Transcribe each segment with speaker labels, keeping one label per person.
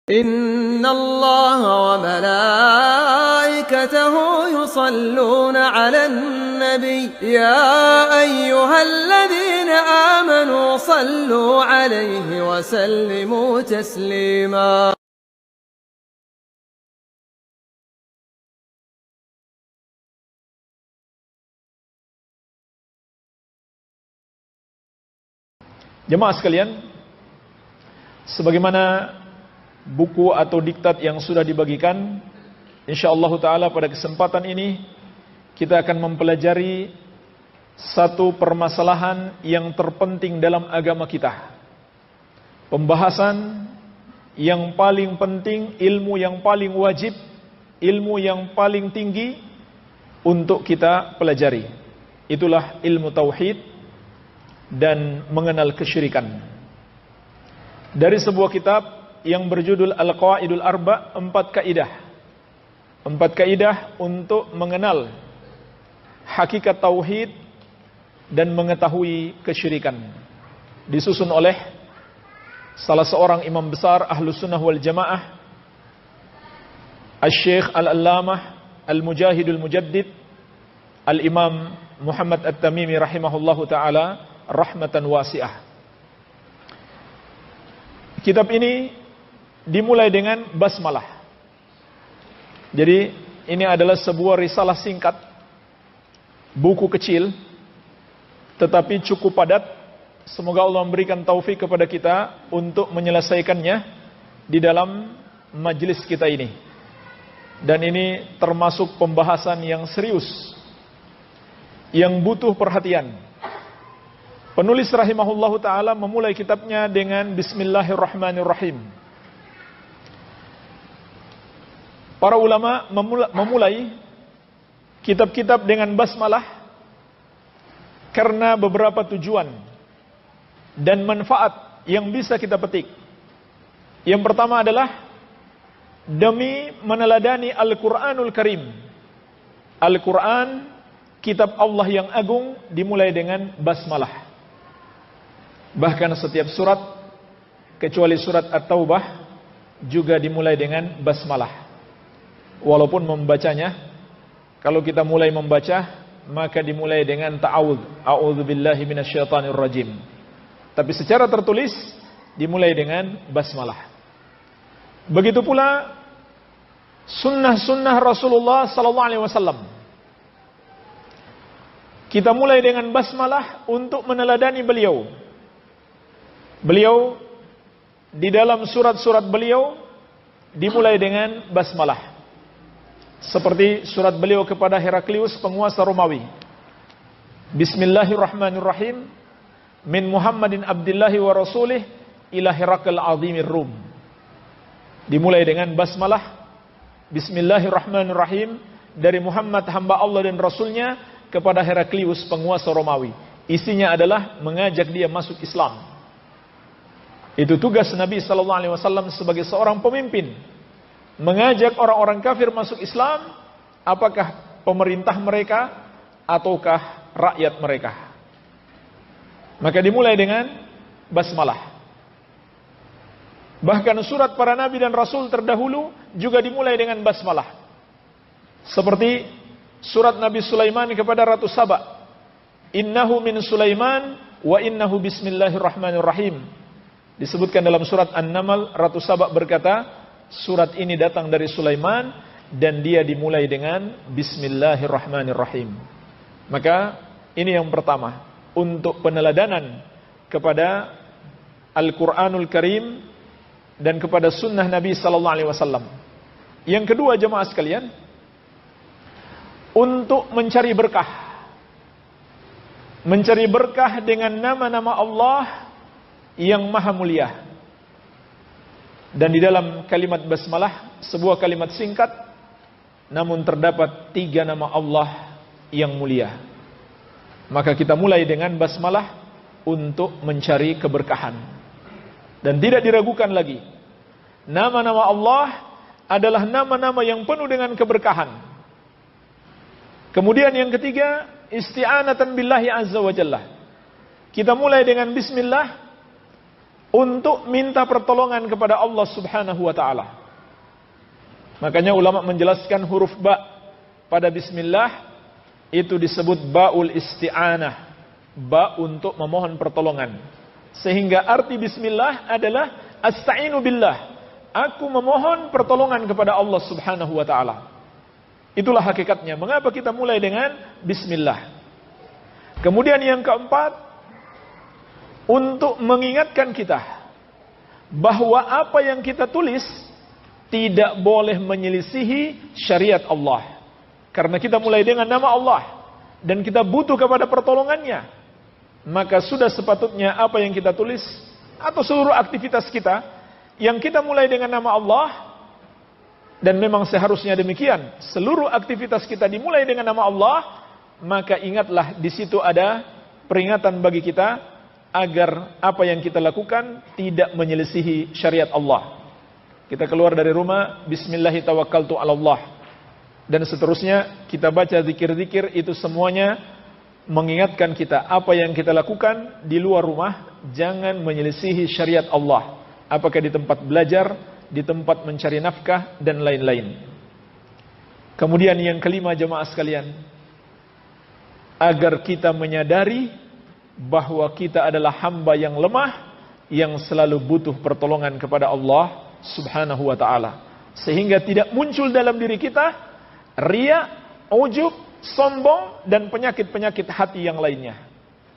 Speaker 1: إن الله وملائكته يصلون على النبي يا أيها الذين آمنوا صلوا عليه وسلموا تسليما.
Speaker 2: Jemaah sekalian, sebagaimana buku atau diktat yang sudah dibagikan, insyaallah ta'ala pada kesempatan ini kita akan mempelajari satu permasalahan yang terpenting dalam agama kita. Pembahasan yang paling penting, ilmu yang paling wajib, ilmu yang paling tinggi untuk kita pelajari. Itulah ilmu tauhid dan mengenal kesyirikan. Dari sebuah kitab yang berjudul Al-Qawaidul Arba', 4 kaidah. 4 kaidah untuk mengenal hakikat tauhid dan mengetahui kesyirikan. Disusun oleh salah seorang imam besar Ahlus Sunnah wal Jamaah, Al-Syekh Al-Allamah Al-Mujahidul Mujaddid Al-Imam Muhammad At-Tamimi rahimahullahu ta'ala rahmatan wasi'ah. Kitab ini dimulai dengan basmalah. Jadi ini adalah sebuah risalah singkat, buku kecil, tetapi cukup padat. Semoga Allah memberikan taufik kepada kita untuk menyelesaikannya di dalam majelis kita ini. Dan ini termasuk pembahasan yang serius, yang butuh perhatian. Penulis rahimahullahu ta'ala memulai kitabnya dengan Bismillahirrahmanirrahim. Para ulama memulai kitab-kitab dengan basmalah karena beberapa tujuan dan manfaat yang bisa kita petik. Yang pertama adalah demi meneladani Al-Quranul Karim. Al-Quran, kitab Allah yang agung, dimulai dengan basmalah. Bahkan setiap surat kecuali surat At-Taubah juga dimulai dengan basmalah. Walaupun membacanya, kalau kita mulai membaca, maka dimulai dengan ta'awudz, a'udzubillahi minasyaitonir rajim. Tapi secara tertulis dimulai dengan basmalah. Begitu pula sunnah-sunnah Rasulullah sallallahu alaihi wasallam. Kita mulai dengan basmalah untuk meneladani beliau. Beliau di dalam surat-surat beliau dimulai dengan basmalah. Seperti surat beliau kepada Heraklius, penguasa Romawi. Bismillahirrahmanirrahim. Min Muhammadin abdillahi wa rasulih ila Herakl azimir Rum. Dimulai dengan basmalah. Bismillahirrahmanirrahim. Dari Muhammad hamba Allah dan Rasulnya kepada Heraklius, penguasa Romawi. Isinya adalah mengajak dia masuk Islam. Itu tugas Nabi sallallahu alaihi wasallam sebagai seorang pemimpin, mengajak orang-orang kafir masuk Islam, apakah pemerintah mereka ataukah rakyat mereka. Maka dimulai dengan basmalah. Bahkan surat para nabi dan rasul terdahulu juga dimulai dengan basmalah. Seperti surat Nabi Sulaiman kepada Ratu Saba. Innahu min Sulaiman wa innahu bismillahirrahmanirrahim. Disebutkan dalam surat An-Naml, Ratu Saba berkata, surat ini datang dari Sulaiman dan dia dimulai dengan Bismillahirrahmanirrahim. Maka ini yang pertama, untuk peneladanan kepada Al-Quranul Karim dan kepada sunnah Nabi sallallahu alaihi wasallam. Yang kedua, jemaah sekalian, untuk mencari berkah. Mencari berkah dengan nama-nama Allah yang maha mulia. Dan di dalam kalimat basmalah, sebuah kalimat singkat, namun terdapat 3 nama Allah yang mulia. Maka kita mulai dengan basmalah untuk mencari keberkahan. Dan tidak diragukan lagi, nama-nama Allah adalah nama-nama yang penuh dengan keberkahan. Kemudian yang ketiga, isti'anatan billahi azza wa jalla. Kita mulai dengan bismillah untuk minta pertolongan kepada Allah Subhanahu wa taala. Makanya ulama menjelaskan huruf ba pada bismillah itu disebut baul isti'anah, ba untuk memohon pertolongan. Sehingga arti bismillah adalah asta'inu billah, aku memohon pertolongan kepada Allah Subhanahu wa taala. Itulah hakikatnya mengapa kita mulai dengan bismillah. Kemudian yang keempat, untuk mengingatkan kita bahwa apa yang kita tulis tidak boleh menyelisihi syariat Allah. Karena kita mulai dengan nama Allah dan kita butuh kepada pertolongannya, maka sudah sepatutnya apa yang kita tulis atau seluruh aktivitas kita yang kita mulai dengan nama Allah, dan memang seharusnya demikian, seluruh aktivitas kita dimulai dengan nama Allah, maka ingatlah di situ ada peringatan bagi kita agar apa yang kita lakukan tidak menyelisihi syariat Allah. Kita keluar dari rumah, bismillahi tawakkaltu 'ala Allah, dan seterusnya kita baca zikir-zikir, itu semuanya mengingatkan kita apa yang kita lakukan di luar rumah jangan menyelisihi syariat Allah. Apakah di tempat belajar, di tempat mencari nafkah, dan lain-lain. Kemudian yang kelima jemaah sekalian, agar kita menyadari bahwa kita adalah hamba yang lemah, yang selalu butuh pertolongan kepada Allah Subhanahu wa ta'ala. Sehingga tidak muncul dalam diri kita riya, ujub, sombong, dan penyakit-penyakit hati yang lainnya.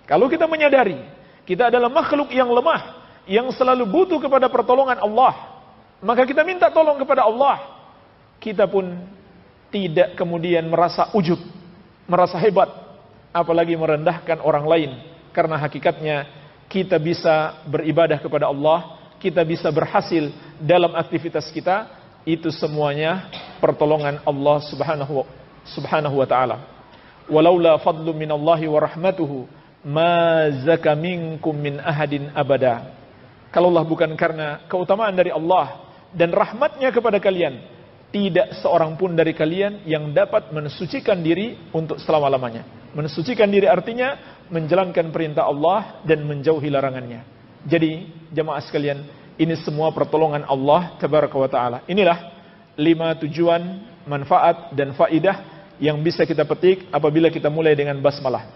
Speaker 2: Kalau kita menyadari kita adalah makhluk yang lemah, yang selalu butuh kepada pertolongan Allah, maka kita minta tolong kepada Allah. Kita pun tidak kemudian merasa ujub, merasa hebat, apalagi merendahkan orang lain. Karena hakikatnya kita bisa beribadah kepada Allah, kita bisa berhasil dalam aktivitas kita, itu semuanya pertolongan Allah Subhanahu wa ta'ala. Walaula fadlu minallahi wa rahmatuhu ma zaka minkum min ahadin abada. Kalaulah bukan karena keutamaan dari Allah dan rahmatnya kepada kalian, tidak seorang pun dari kalian yang dapat mensucikan diri untuk selama-lamanya. Mensucikan diri artinya menjalankan perintah Allah dan menjauhi larangannya. Jadi jemaah sekalian, ini semua pertolongan Allah Tabaraka wa ta'ala. Inilah 5 tujuan, manfaat dan faidah yang bisa kita petik apabila kita mulai dengan basmalah.